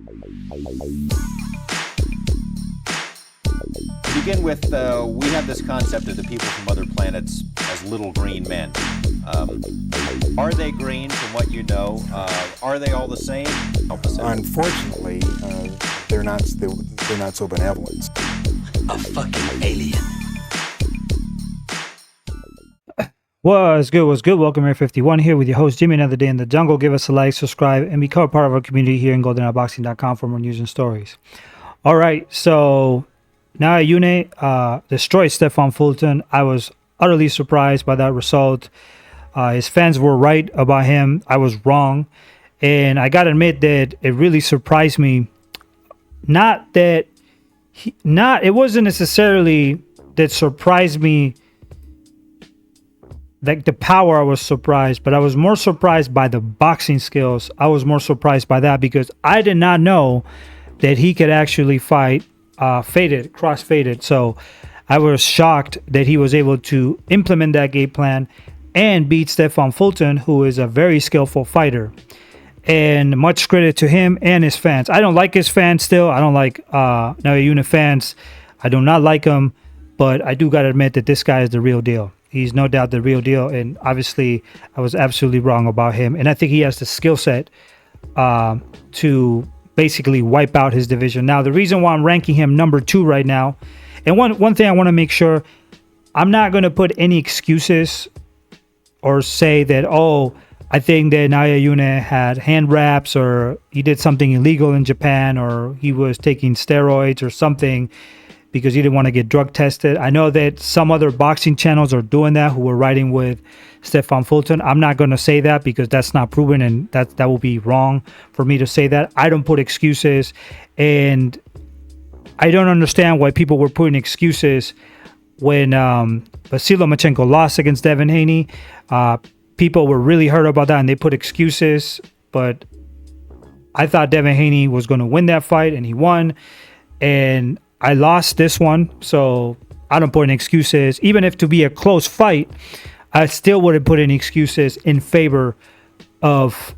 To begin with, we have this concept of the people from other planets as little green men. Are they green from what you know? Are they all the same? Unfortunately, they're not so benevolent. A fucking alien. What's good? Welcome Area 51 here with your host Jimmy. Another day in the jungle. Give us a like, subscribe, and become a part of our community here in GoldenEyeBoxing.com for more news and stories. All right, so Noaya Inoue destroyed Stephen Fulton. I was utterly surprised by that result. His fans were right about him. I was wrong. And I got to admit that it really surprised me. It wasn't necessarily that surprised me, like the power. I was surprised, but I was more surprised by the boxing skills. I was more surprised by that because I did not know that he could actually fight cross-faded. So I was shocked that he was able to implement that game plan and beat Stephen Fulton, who is a very skillful fighter. And much credit to him and his fans. I don't like his fans still. I don't like Noaya Inoue fans. I do not like him, but I do got to admit that this guy is the real deal. He's no doubt the real deal, and obviously I was absolutely wrong about him. And I think he has the skill set to basically wipe out his division. Now, the reason why I'm ranking him number 2 right now, and one thing I want to make sure, I'm not going to put any excuses or say that, I think that Noaya Inoue had hand wraps or he did something illegal in Japan or he was taking steroids or something because he didn't want to get drug tested. I know that some other boxing channels are doing that who were writing with Stephen Fulton. I'm not going to say that because that's not proven and that will be wrong for me to say that. I don't put excuses, and I don't understand why people were putting excuses when Vasyl Lomachenko lost against Devin Haney. People were really hurt about that and they put excuses, but I thought Devin Haney was going to win that fight and he won, and I lost this one, so I don't put any excuses. Even if to be a close fight, I still wouldn't put any excuses in favor of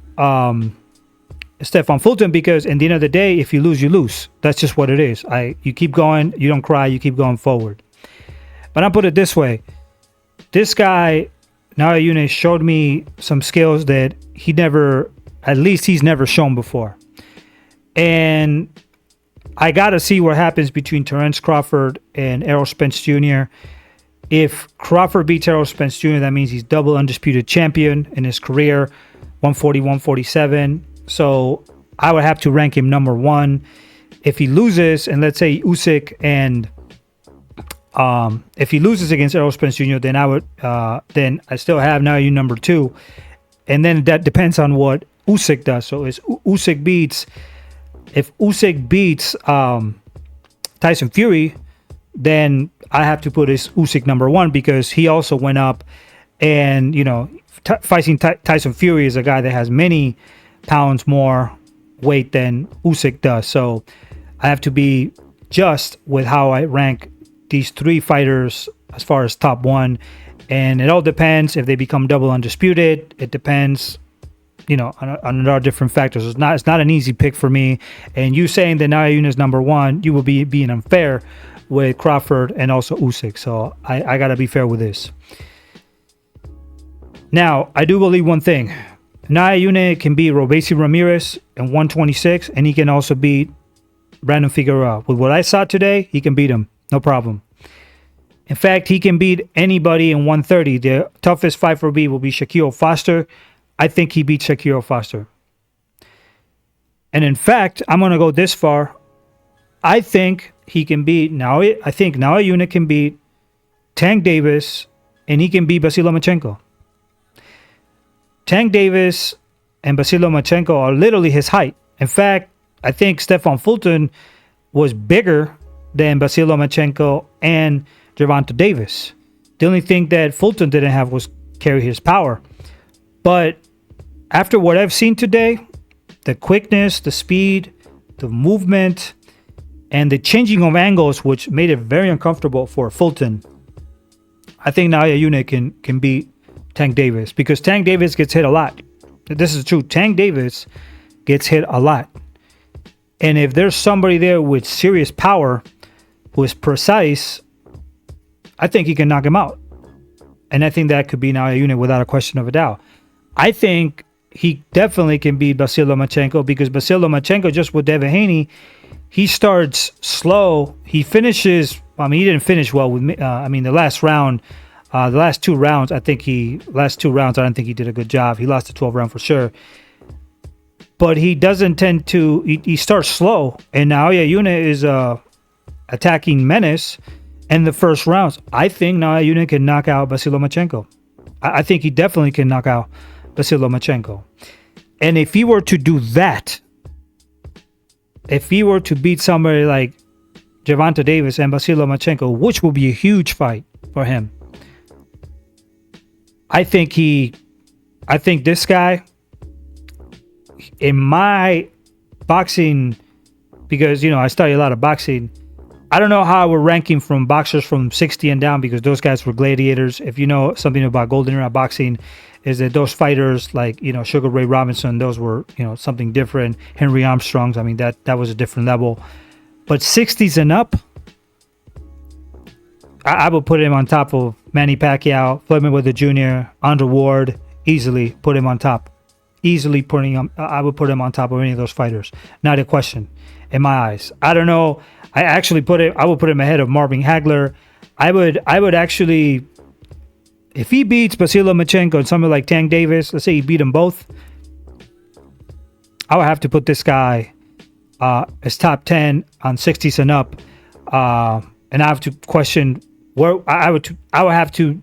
Stephen Fulton, because at the end of the day, if you lose, you lose. That's just what it is. You keep going, you don't cry, you keep going forward. But I'll put it this way. This guy, Noaya Inoue, showed me some skills that he's never shown before. And I got to see what happens between Terence Crawford and Errol Spence Jr. If Crawford beats Errol Spence Jr., that means he's double undisputed champion in his career, 140, 147. So I would have to rank him number 1. If he loses, and let's say Usyk and if he loses against Errol Spence Jr., then then I still have Noaya Inoue number 2. And then that depends on what Usyk does. So if Usyk beats Tyson Fury, then I have to put his Usyk number 1 because he also went up, and fighting Tyson Fury is a guy that has many pounds more weight than Usyk does. So I have to be just with how I rank these 3 fighters as far as top 1, and it all depends if they become double undisputed. It depends, on a lot of different factors. It's not an easy pick for me. And you saying that Noaya Inoue is number 1, you will be being unfair with Crawford and also Usyk. So I got to be fair with this. Now, I do believe one thing. Noaya Inoue can beat Robeisy Ramirez in 126, and he can also beat Brandon Figueroa. With what I saw today, he can beat him. No problem. In fact, he can beat anybody in 130. The toughest fight for me will be Shaquille Foster. I think he beats Shaquille Foster. And in fact, I'm going to go this far. I think he can beat Noaya Inoue can beat Tank Davis, and he can beat Vasyl Lomachenko. Tank Davis and Vasyl Lomachenko are literally his height. In fact, I think Stephen Fulton was bigger than Vasyl Lomachenko and Gervonta Davis. The only thing that Fulton didn't have was carry his power. But after what I've seen today, the quickness, the speed, the movement, and the changing of angles, which made it very uncomfortable for Fulton, I think Noaya Inoue can beat Tank Davis, because Tank Davis gets hit a lot. This is true. Tank Davis gets hit a lot. And if there's somebody there with serious power who is precise, I think he can knock him out. And I think that could be Noaya Inoue without a question of a doubt. I think he definitely can beat Vasyl Lomachenko because Vasyl Lomachenko, just with Devin Haney, he starts slow. He finishes, I mean, he didn't finish well with me. The last round, the last two rounds, I don't think he did a good job. He lost the 12th round for sure. But he doesn't tend to, he starts slow. And Noaya Inoue is a attacking menace in the first rounds. I think Noaya Inoue can knock out Vasyl Lomachenko. I think he definitely can knock out Vasyl Lomachenko. And if he were to do that, if he were to beat somebody like Gervonta Davis and Vasyl Lomachenko, which will be a huge fight for him, I think this guy, in my boxing, because, I study a lot of boxing, I don't know how we're ranking from boxers from 60 and down because those guys were gladiators. If you know something about golden era boxing, is that those fighters like, Sugar Ray Robinson, those were, something different. Henry Armstrong's, that was a different level. But 60s and up, I would put him on top of Manny Pacquiao, Floyd Mayweather Jr., Andre Ward, easily put him on top. I would put him on top of any of those fighters. Not a question in my eyes. I don't know. I would put him ahead of Marvin Hagler. I would actually, if he beats Vasyl Lomachenko and somebody like Tank Davis, let's say he beat them both, I would have to put this guy as top 10 on 60s and up. And I have to question where I would have to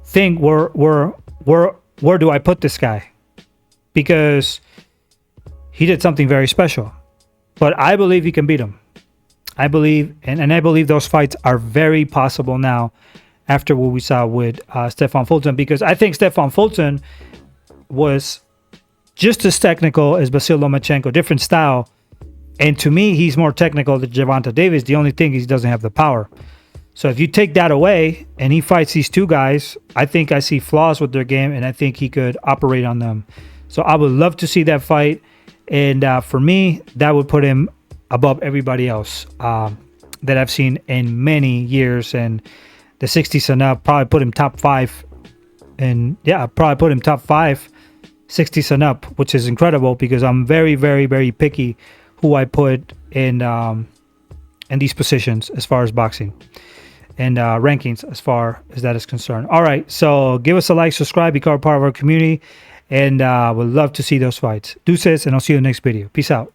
think where do I put this guy? Because he did something very special. But I believe he can beat him. I believe, and I believe those fights are very possible now after what we saw with Stefan Fulton, because I think Stefan Fulton was just as technical as Vasyl Lomachenko, different style. And to me, he's more technical than Gervonta Davis. The only thing is he doesn't have the power. So if you take that away and he fights these two guys, I think I see flaws with their game, and I think he could operate on them. So I would love to see that fight. And for me, that would put him above everybody else that I've seen in many years. And the 60s and up, probably put him top 5. And yeah, I'd probably put him top 5, 60s and up, which is incredible because I'm very, very, very picky who I put in these positions as far as boxing and rankings as far as that is concerned. All right, so give us a like, subscribe, become part of our community, and we'd love to see those fights. Deuces, and I'll see you in the next video. Peace out.